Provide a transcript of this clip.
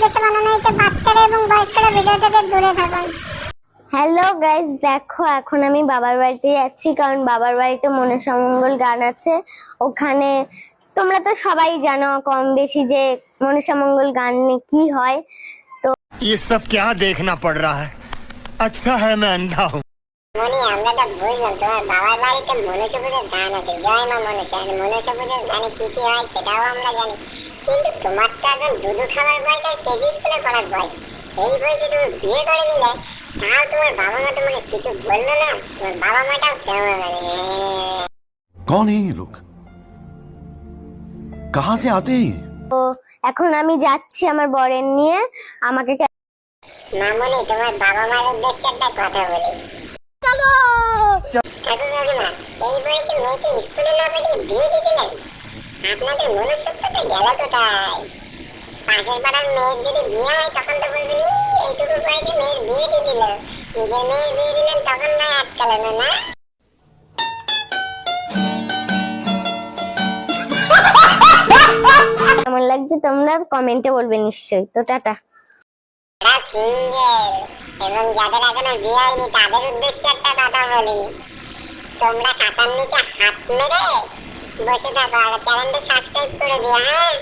উদ্দেশ্যে বানানো হয়েছে, বাচ্চারা এবং বয়স্করা ভিডিও থেকে দূরে থাকুন। হ্যালো গাইস, দেখো এখন আমি বাবার বাড়িতে যাচ্ছি, কারণ বাবার বাড়িতে মনসামঙ্গল গান আছে। ওখানে তোমরা তো সবাই জানো কম বেশি যে মনসামঙ্গল গানে কি হয়। তো ये सब क्या देखना पड़ रहा है। अच्छा है मैं अंधा हूँ। মনি, আমরা তো বুঝলাম তোমার বাবার বাড়িতে মনসা পুজোর গান আছে, জয় মা মনসা। আর মনসা পুজোর গানে কি কি হয় সেটাও আমরা জানি, কিন্তু তোমার তো এখন দুধু খাওয়ার বয়স আর কেজি স্কুলে পড়ার বয়স। এই বয়সে তুমি বিয়ে করে দিলে, তাও তোমার বাবা মা তোমাকে কিছু বললো না? তোমার বাবা মাটাও কেমন कौन है ये लोग? कहाँ से आते हैं? এখন আমি যাচ্ছি আমার বরের নিয়ে। আমাকে মামনি, তোমার বাবা মার উদ্দেশ্যে একটা কথা বলি। চলো। কাকু কাকিমা, এই বয়সে মেয়েকে স্কুলে না পাঠিয়ে বিয়ে দিয়ে দিলেন, আপনাদের মনুষ্যত্বটা গেল কোথায়? পাশের পাড়ার মেয়ের যদি বিয়ে হয় তখন তো বলবেন, এইটুকু বয়সে মেয়ের বিয়ে দিয়ে দিল। নিজের মেয়ের বিয়ে দিলেন তখন না আটকালো না? কেমন লাগছে তোমরা কমেন্টে বলবে নিশ্চয়ই। তো টাটা। যারা সিঙ্গেল এবং যাদের এখনো বিয়ে হয়নি তাদের উদ্দেশ্যে একটা কথা বলি। তোমরা কাতার নিচে হাত মেরে বসে থাকো আর চ্যানেলটা সাবস্ক্রাইব করে দিও, হ্যাঁ?